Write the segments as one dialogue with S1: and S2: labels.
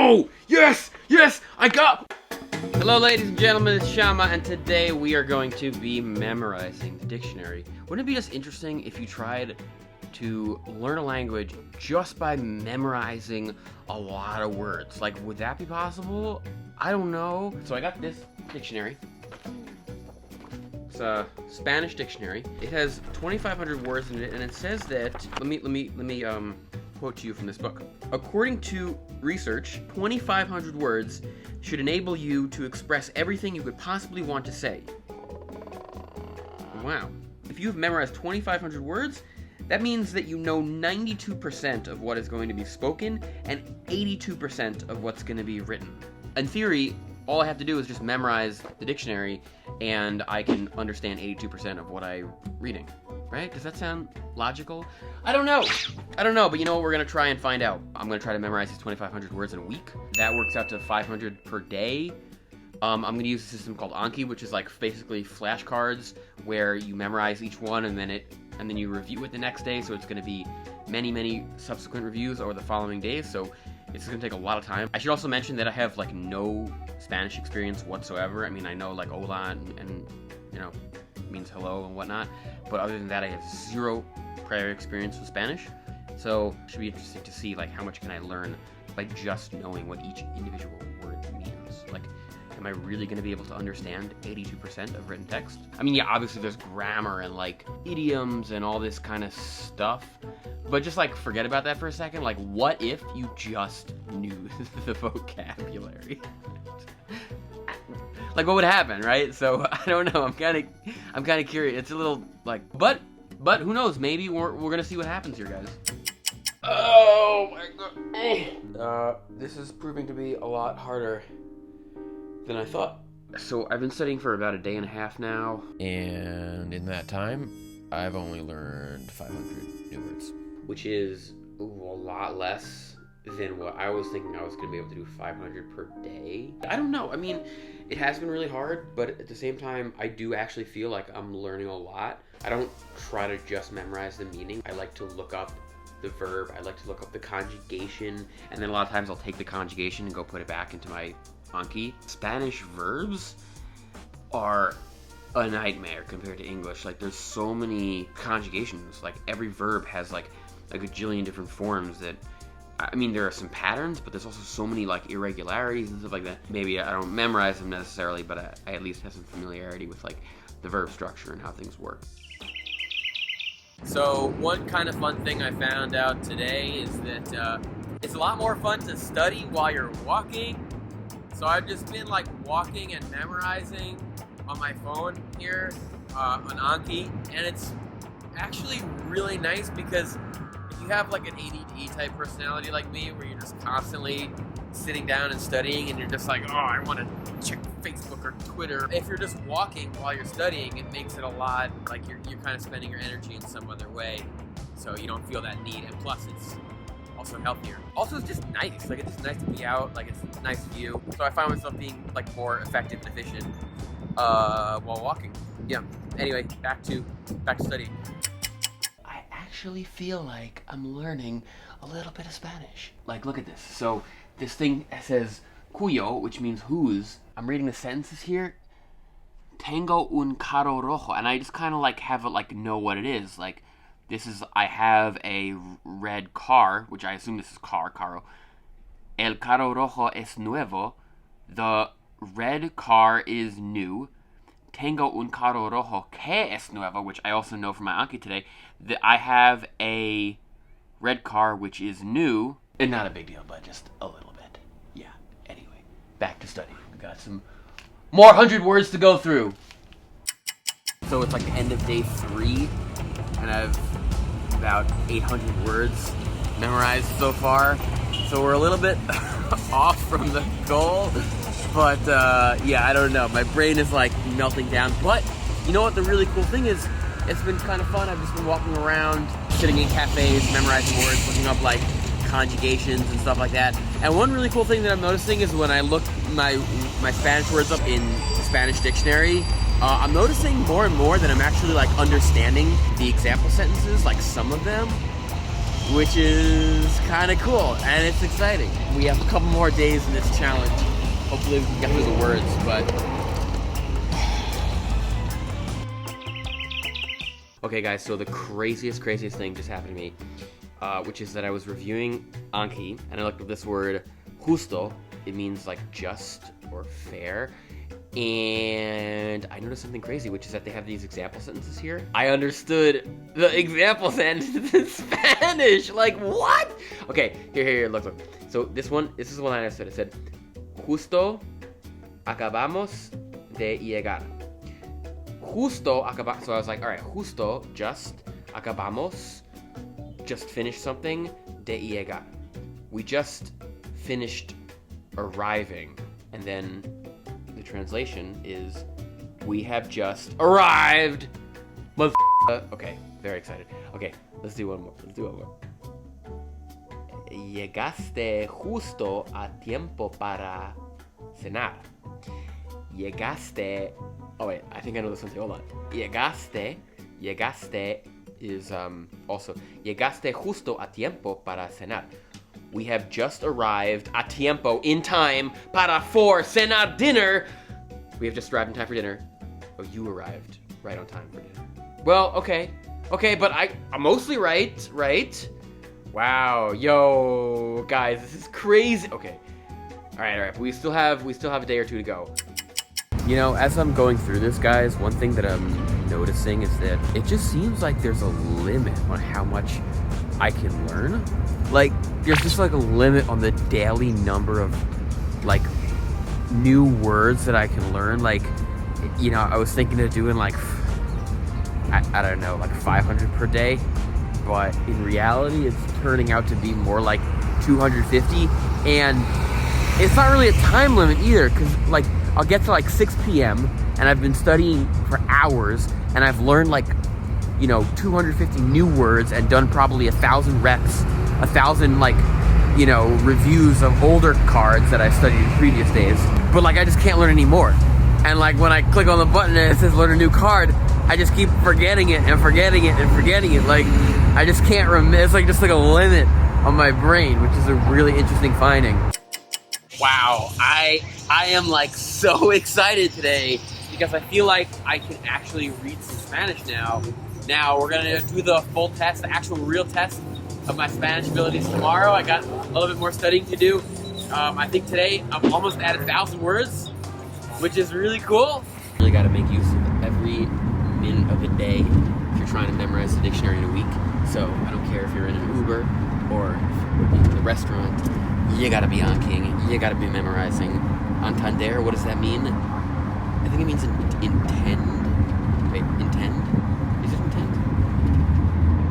S1: Oh, yes, I got... Hello, ladies and gentlemen, it's Shama, and today we are going to be memorizing the dictionary. Wouldn't it be just interesting if you tried to learn a language just by memorizing a lot of words? Like, would that be possible? I don't know. So I got this dictionary. It's a Spanish dictionary. It has 2,500 words in it, and it says that, let me quote to you from this book. According to research, 2,500 words should enable you to express everything you could possibly want to say. Wow. If you've memorized 2,500 words, that means that you know 92% of what is going to be spoken and 82% of what's going to be written. In theory, all I have to do is just memorize the dictionary and I can understand 82% of what I'm reading. Right? Does that sound logical? I don't know, but you know what? We're going to try and find out. I'm going to try to memorize these 2,500 words in a week. That works out to 500 per day. I'm going to use a system called Anki, which is like basically flashcards where you memorize each one and then you review it the next day. So it's going to be many subsequent reviews over the following days. So it's going to take a lot of time. I should also mention that I have like no Spanish experience whatsoever. I mean, I know like hola and you know, means hello and whatnot, but other than that I have zero prior experience with Spanish, so it should be interesting to see like how much can I learn by just knowing what each individual word means. Like, am I really going to be able to understand 82% of written text? I mean, yeah, obviously there's grammar and like idioms and all this kind of stuff, but just like forget about that for a second. Like, what if you just knew the vocabulary? Like, what would happen, right? So I don't know. I'm kind of curious. It's a little like, but who knows? Maybe we're gonna see what happens here, guys. Oh my god. This is proving to be a lot harder than I thought. So I've been studying for about a day and a half now, and in that time, I've only learned 500 new words, which is a lot less than what I was thinking I was going to be able to do 500 per day. I don't know. I mean, it has been really hard, but at the same time, I do actually feel like I'm learning a lot. I don't try to just memorize the meaning. I like to look up the verb. I like to look up the conjugation, and then a lot of times I'll take the conjugation and go put it back into my Anki. Spanish verbs are a nightmare compared to English. Like, there's so many conjugations. Like, every verb has like a gajillion different forms that, I mean, there are some patterns, but there's also so many like irregularities and stuff like that. Maybe I don't memorize them necessarily, but I at least have some familiarity with like the verb structure and how things work. So one kind of fun thing I found out today is that it's a lot more fun to study while you're walking. So I've just been like walking and memorizing on my phone here on Anki, and it's actually really nice because if you have like an ADD type personality like me, where you're just constantly sitting down and studying and you're just like, oh, I want to check Facebook or Twitter. If you're just walking while you're studying, it makes it a lot like you're kind of spending your energy in some other way, so you don't feel that need, and plus it's also healthier. Also, it's just nice. Like, it's just nice to be out. Like, it's a nice view. So I find myself being like more effective and efficient while walking. Yeah. Anyway, back to studying. I actually feel like I'm learning a little bit of Spanish. Like, look at this. So this thing says cuyo, which means whose. I'm reading the sentences here. Tengo un carro rojo, and I just kind of like have it like know what it is. Like, this is, I have a red car, which I assume this is carro. El carro rojo es nuevo. The red car is new. Tengo un carro rojo que es nuevo, which I also know from my Anki today, that I have a red car which is new. And not a big deal, but just a little bit. Yeah, anyway, back to studying. We got some more 100 words to go through. So it's like the end of day 3, and I've about 800 words memorized so far. So we're a little bit off from the goal, but yeah, I don't know. My brain is like melting down. But you know what the really cool thing is? It's been kind of fun. I've just been walking around, sitting in cafes, memorizing words, looking up like conjugations and stuff like that. And one really cool thing that I'm noticing is when I look my Spanish words up in the Spanish dictionary, I'm noticing more and more that I'm actually like understanding the example sentences, like some of them. which is kind of cool and it's exciting. We have a couple more days in this challenge. Hopefully we can get through the words, but... Okay guys, so the craziest thing just happened to me, which is that I was reviewing Anki, and I looked at this word, justo. It means like just or fair. And I noticed something crazy, which is that they have these example sentences here. I understood the example sentence in Spanish. Like, what? Okay, here, look. So this is the one I understood. It said, justo acabamos de llegar. Justo acabamos. So I was like, all right, justo, just, acabamos, just finished something, de llegar. We just finished arriving. And then the translation is, we have just arrived. Okay, very excited. Okay, let's do one more. Llegaste justo a tiempo para cenar. Llegaste. Oh wait, I think I know this one too. Hold on. Llegaste is also llegaste justo a tiempo para cenar. We have just arrived a tiempo, in time, for cenar, dinner. We have just arrived in time for dinner. Oh, you arrived right on time for dinner. Well, okay, but I'm mostly right? Wow, yo, guys, this is crazy. Okay, all right. We still have a day or two to go. You know, as I'm going through this, guys, one thing that I'm noticing is that it just seems like there's a limit on how much I can learn. Like, there's just like a limit on the daily number of like new words that I can learn. Like, you know, I was thinking of doing like, I don't know, like 500 per day, but in reality, it's turning out to be more like 250. And it's not really a time limit either, because like I'll get to like 6 p.m. and I've been studying for hours and I've learned like, you know, 250 new words and done probably 1,000 reps, 1,000 like, you know, reviews of older cards that I studied in previous days. But like I just can't learn any more. And like when I click on the button and it says learn a new card, I just keep forgetting it. Like I just can't remember. It's like just like a limit on my brain, which is a really interesting finding. Wow, I am like so excited today because I feel like I can actually read some Spanish now. Now we're gonna do the full test, the actual real test of my Spanish abilities tomorrow. I got a little bit more studying to do. I think today I'm almost at 1,000 words, which is really cool. Really gotta make use of every minute of the day if you're trying to memorize the dictionary in a week. So I don't care if you're in an Uber or in the restaurant, you gotta be on king, you gotta be memorizing. Entender, what does that mean? I think it means intend. Wait, intend? Is it intend?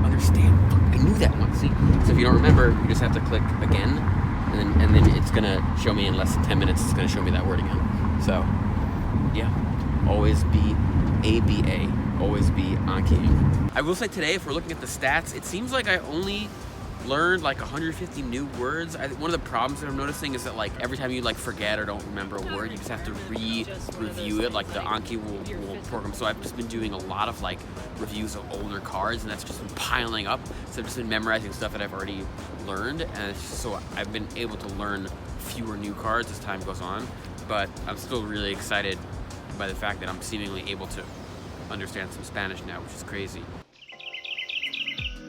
S1: Understand. Fuck, I knew that one, see? So if you don't remember, you just have to click again, and then it's gonna show me in less than 10 minutes, it's gonna show me that word again. So, yeah, always be ABA, always be on king. I will say today, if we're looking at the stats, it seems like I only learned like 150 new words. One of the problems that I'm noticing is that like every time you like forget or don't remember a word, you just have to review it, like the Anki will program. So I've just been doing a lot of like reviews of older cards, and that's just been piling up. So I've just been memorizing stuff that I've already learned, and it's just, so I've been able to learn fewer new cards as time goes on. But I'm still really excited by the fact that I'm seemingly able to understand some Spanish now, which is crazy.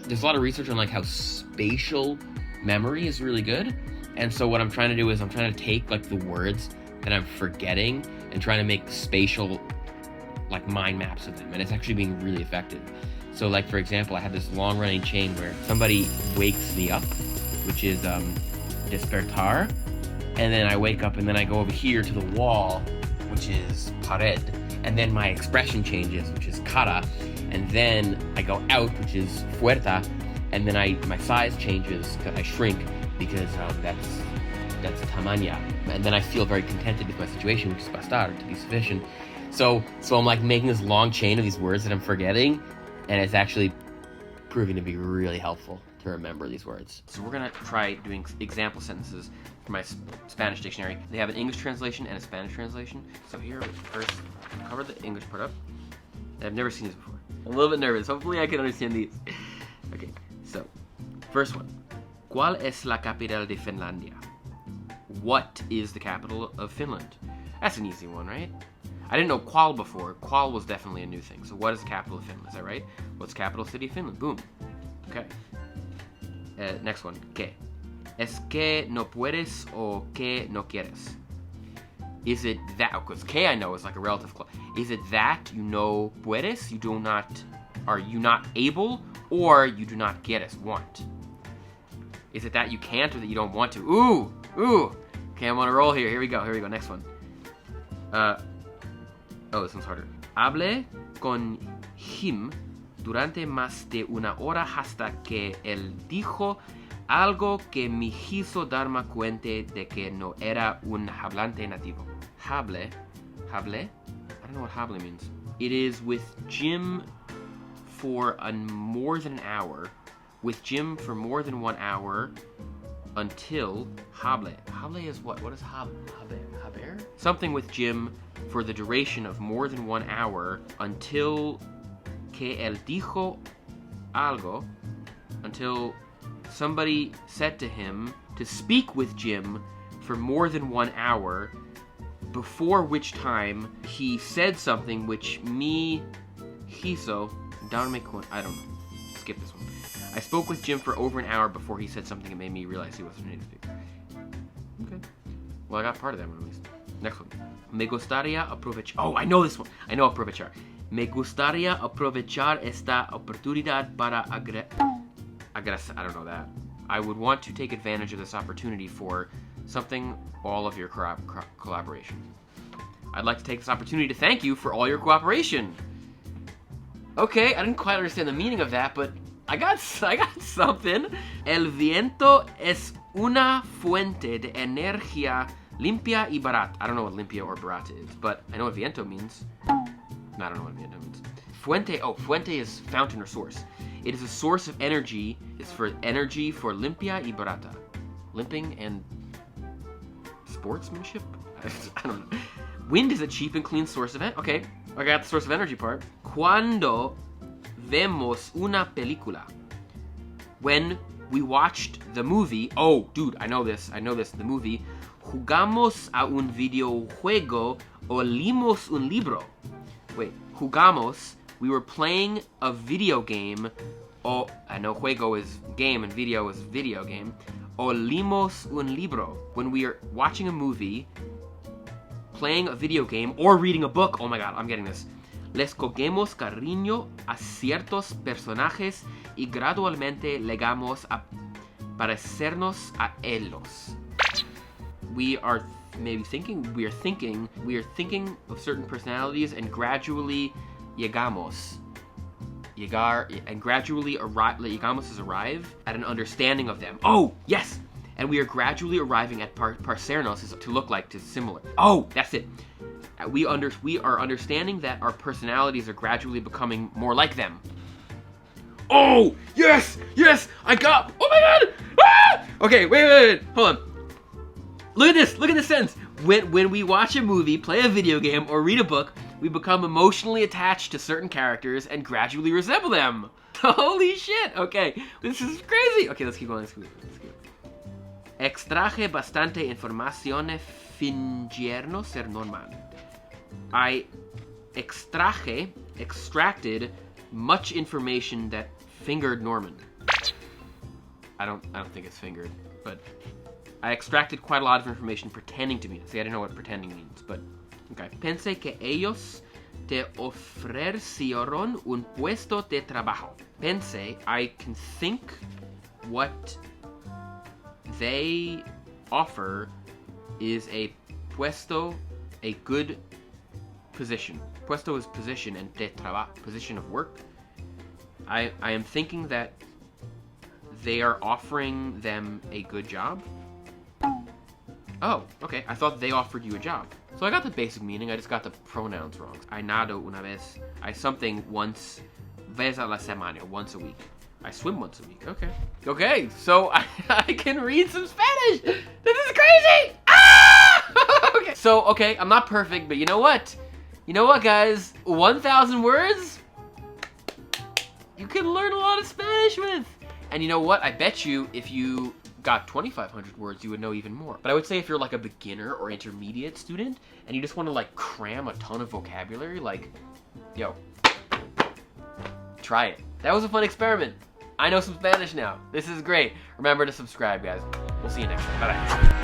S1: There's a lot of research on like how spatial memory is really good. And so what I'm trying to do is I'm trying to take like the words that I'm forgetting and trying to make spatial like mind maps of them. And it's actually being really effective. So like, for example, I have this long running chain where somebody wakes me up, which is despertar. And then I wake up and then I go over here to the wall, which is pared. And then my expression changes, which is cara. And then I go out, which is fuerza, and then my size changes, I shrink, because that's tamaña. And then I feel very contented with my situation, which is pasar, to be sufficient. So I'm like making this long chain of these words that I'm forgetting, and it's actually proving to be really helpful to remember these words. So we're gonna try doing example sentences for my Spanish dictionary. They have an English translation and a Spanish translation. So here, first, cover the English part up. I've never seen this before. I'm a little bit nervous. Hopefully I can understand these. Okay, so
S2: First one. ¿Cuál es la capital de Finlandia? What is the capital of Finland? That's an easy one, right? I didn't know qual before. Qual was definitely a new thing. So what is the capital of Finland? Is that right? What's the capital city of Finland? Boom. Okay. Next one. ¿Qué? ¿Es que no puedes o que no quieres? Is it that? Because que I know is like a relative clause. Is it that you know puedes? You do not. Are you not able, or you do not quieres, want? Is it that you can't or that you don't want to? Ooh. Okay, I'm on a roll here. Here we go. Next one. This one's harder. Hablé con him durante más de una hora hasta que él dijo algo que me hizo darme cuenta de que no era un hablante nativo. Hable? I don't know what hable means. It is with Jim for more than an hour. With Jim for more than 1 hour until hable. Hable is what? What is haber? Something with Jim for the duration of more than 1 hour until que él dijo algo, until somebody said to him to speak with Jim for more than 1 hour, before which time he said something which me hizo darme cuenta. I don't know. Skip this one. I spoke with Jim for over an hour before he said something that made me realize he wasn't a native speaker. Okay. Well, I got part of that one at least. Next one. Me gustaría aprovechar. Oh, I know this one. I know aprovechar. Me gustaría aprovechar esta oportunidad para I don't know that. I would want to take advantage of this opportunity for something, all of your collaboration. I'd like to take this opportunity to thank you for all your cooperation. Okay, I didn't quite understand the meaning of that, but I got something. El viento es una fuente de energía limpia y barata. I don't know what limpia or barata is, but I know what viento means. I don't know what viento means. Fuente is fountain or source. It is a source of energy. It's for energy for limpia y barata. Limping and sportsmanship? I don't know. Wind is a cheap and clean source of energy. Okay, I got the source of energy part. Cuando vemos una película. When we watched the movie. Oh, dude, I know this. The movie. Jugamos a un videojuego o leímos un libro. Wait, jugamos. We were playing a video game. Oh, I know juego is game and video is video game. O leímos un libro. When we are watching a movie, playing a video game, or reading a book. Oh my god, I'm getting this. Les cogemos cariño a ciertos personajes y gradualmente legamos a parecernos a ellos. We are thinking of certain personalities and gradually llegamos. Llegamos is arrive at an understanding of them. Oh, yes! And we are gradually arriving at parecernos is to look like, to similar. Oh, that's it. We are understanding that our personalities are gradually becoming more like them. Oh, yes, I got, oh my god! Ah! Okay, wait, hold on. Look at this sentence. When we watch a movie, play a video game, or read a book, we become emotionally attached to certain characters and gradually resemble them. Holy shit, okay, this is crazy. Okay, let's keep going. Extraje bastante información fingieron ser normal. I extracted much information that fingered Norman. I don't think it's fingered, but I extracted quite a lot of information pretending to be. See, I didn't know what pretending means, but okay. Pensé que ellos te ofrecieron un puesto de trabajo. Pensé, I can think what they offer is a puesto, a good position. Puesto is position, and de trabajo, position of work. I am thinking that they are offering them a good job. Oh, okay. I thought they offered you a job. So I got the basic meaning, I just got the pronouns wrong. I nado una vez. I something once. Vez a la semana, once a week. I swim once a week. Okay. Okay, so I can read some Spanish. This is crazy. Ah! Okay. So, okay, I'm not perfect, but you know what? You know what, guys? 1,000 words? You can learn a lot of Spanish with. And you know what? I bet you if you got 2,500 words, you would know even more. But I would say if you're like a beginner or intermediate student and you just want to like cram a ton of vocabulary, like, yo, try it. That was a fun experiment. I know some Spanish now. This is great. Remember to subscribe, guys. We'll see you next time. Bye-bye.